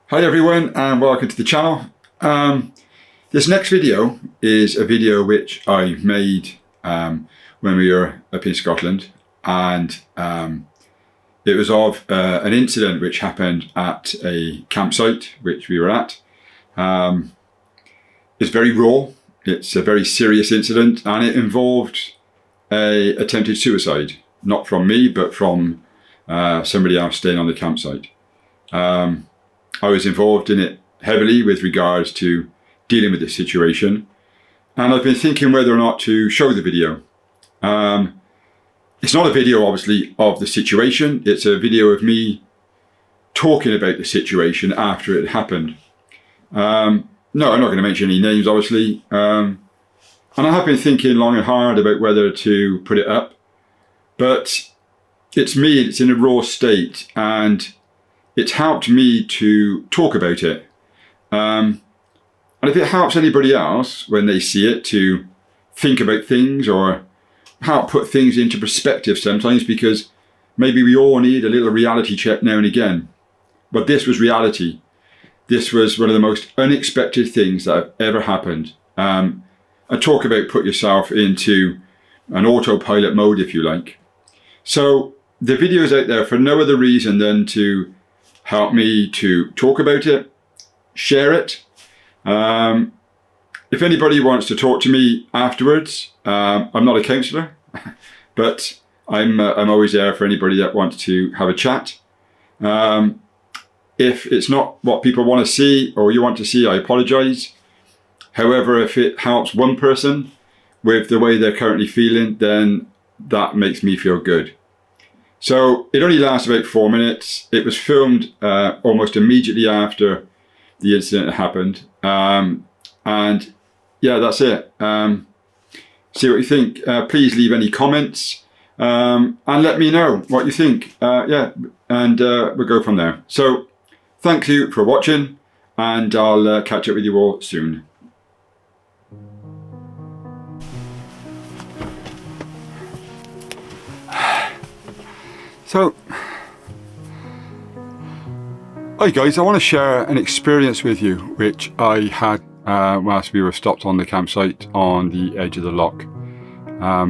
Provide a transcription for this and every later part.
Hi everyone and welcome to the channel. This next video is a video which I made when we were up in Scotland, and it was of an incident which happened at a campsite which we were at. It's very raw, it's a very serious incident, and it involved a attempted suicide, not from me but from somebody else staying on the campsite. I was involved in it heavily with regards to dealing with this situation, and I've been thinking whether or not to show the video. It's not a video obviously of the situation, it's a video of me talking about the situation after it happened. No, I'm not going to mention any names obviously, and I have been thinking long and hard about whether to put it up, but it's me, it's in a raw state, and it's helped me to talk about it. And if it helps anybody else when they see it to think about things or help put things into perspective sometimes, because maybe we all need a little reality check now and again. But this was reality. This was one of the most unexpected things that have ever happened. I talk about put yourself into an autopilot mode, if you like. So the video is out there for no other reason than to help me to talk about it, share it. If anybody wants to talk to me afterwards, I'm not a counsellor, but I'm always there for anybody that wants to have a chat. If it's not what people want to see or you want to see, I apologise. However, if it helps one person with the way they're currently feeling, then that makes me feel good. So it only lasts about 4 minutes. It was filmed almost immediately after the incident happened. And yeah, that's it. See what you think. Please leave any comments and let me know what you think. Yeah, and we'll go from there. So thank you for watching, and I'll catch up with you all soon. So, hi guys, I want to share an experience with you which I had whilst we were stopped on the campsite on the edge of the loch. I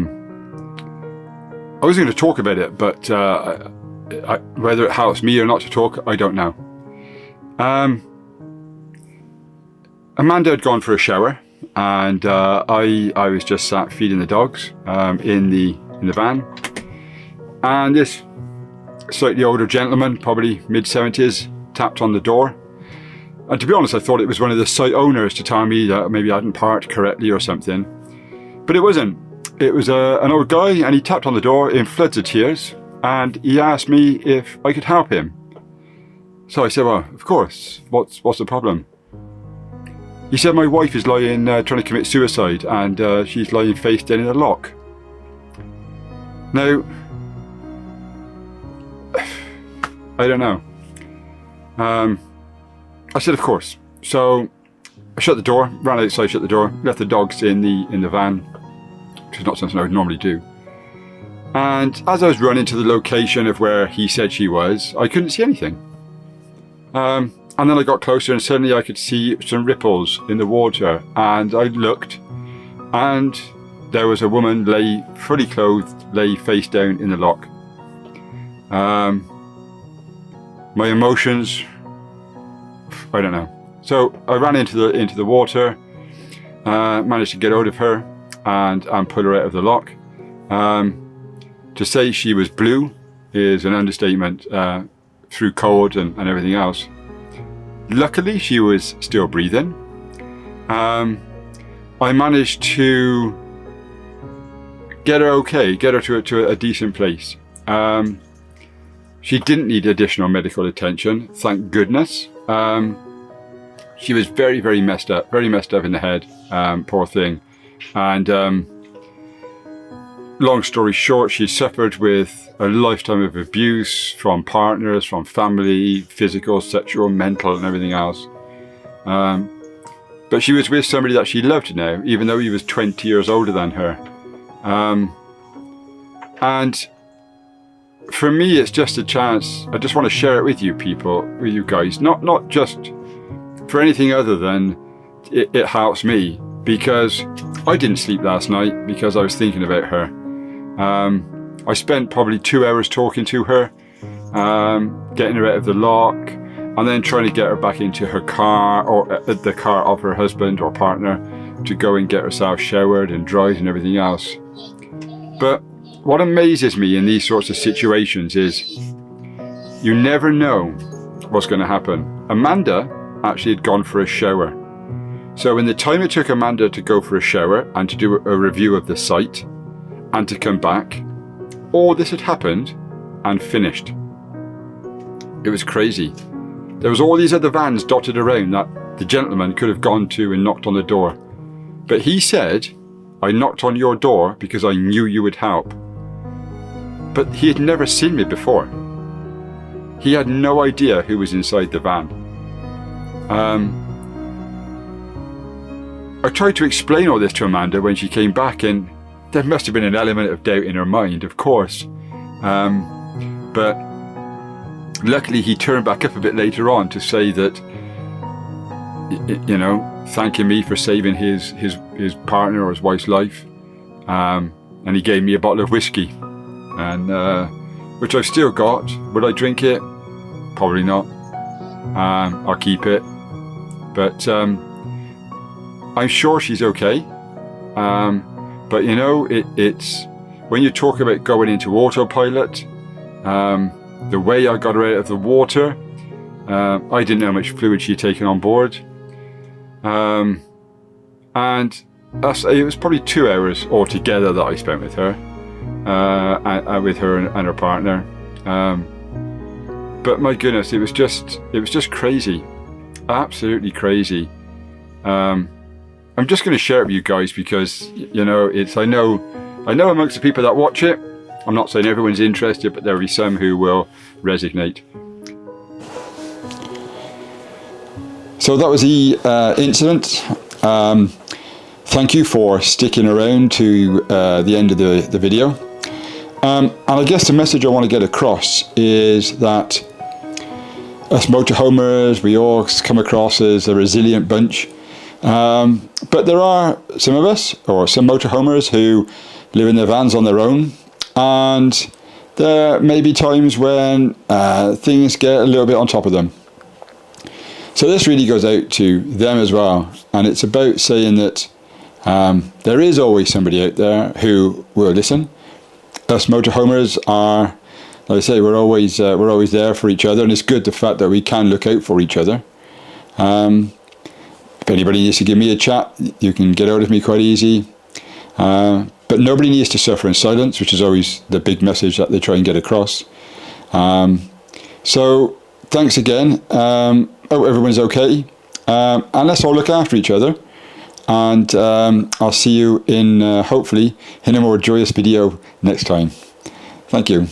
was going to talk about it, but whether it helps me or not to talk, I don't know. Amanda had gone for a shower, and I was just sat feeding the dogs in the van, and this slightly older gentleman, probably mid-70s, tapped on the door. And to be honest, I thought it was one of the site owners to tell me that maybe I hadn't parked correctly or something. But it wasn't. It was an old guy, and he tapped on the door in floods of tears, and he asked me if I could help him. So I said, well, of course. What's the problem? He said my wife is lying, trying to commit suicide, and she's lying face down in the loch. Now, I don't know. I said, of course. So I shut the door, ran outside, shut the door, left the dogs in the van, which is not something I would normally do. And as I was running to the location of where he said she was, I couldn't see anything. And then I got closer, and suddenly I could see some ripples in the water. And I looked, and there was a woman fully clothed, lay face down in the loch. My emotions, I don't know. So I ran into the water, managed to get out of her and pull her out of the loch. To say she was blue is an understatement, through cold and everything else. Luckily, she was still breathing. I managed to get her okay, get her to a decent place. She didn't need additional medical attention, thank goodness. She was very, very messed up in the head, poor thing. And long story short, she suffered with a lifetime of abuse from partners, from family, physical, sexual, mental, and everything else. But she was with somebody that she loved now, even though he was 20 years older than her. And for me, it's just a chance. I just want to share it with you people, with you guys, not just for anything other than it helps me, because I didn't sleep last night because I was thinking about her. I spent probably 2 hours talking to her, getting her out of the lock, and then trying to get her back into her car, or the car of her husband or partner, to go and get herself showered and dried and everything else. But what amazes me in these sorts of situations is you never know what's going to happen. Amanda actually had gone for a shower. So in the time it took Amanda to go for a shower and to do a review of the site and to come back, all this had happened and finished. It was crazy. There was all these other vans dotted around that the gentleman could have gone to and knocked on the door. But he said, I knocked on your door because I knew you would help. But he had never seen me before. He had no idea who was inside the van. I tried to explain all this to Amanda when she came back, and there must have been an element of doubt in her mind, of course. But luckily he turned back up a bit later on to say that, you know, thanking me for saving his partner or his wife's life. And he gave me a bottle of whiskey, and which I've still got. Would I drink it? Probably not. I'll keep it. But I'm sure she's okay. But you know, it's when you talk about going into autopilot, the way I got her out of the water, I didn't know how much fluid she'd taken on board. And it was probably 2 hours altogether that I spent with her, with her and her partner. But my goodness, it was just crazy, absolutely crazy. I'm just going to share it with you guys because, you know, I know amongst the people that watch it, I'm not saying everyone's interested, but there'll be some who will resonate. So that was the incident. Thank you for sticking around to the end of the video. And I guess the message I want to get across is that us motorhomers, we all come across as a resilient bunch. But there are some of us, or some motorhomers, who live in their vans on their own, and there may be times when things get a little bit on top of them. So this really goes out to them as well, and it's about saying that there is always somebody out there who will listen. Us motorhomers are, like I say, we're always there for each other, and it's good the fact that we can look out for each other. If anybody needs to give me a chat, you can get out of me quite easy. But nobody needs to suffer in silence, which is always the big message that they try and get across. So thanks again. Hope everyone's okay. And let's all look after each other. And I'll see you in, hopefully, in a more joyous video next time. Thank you.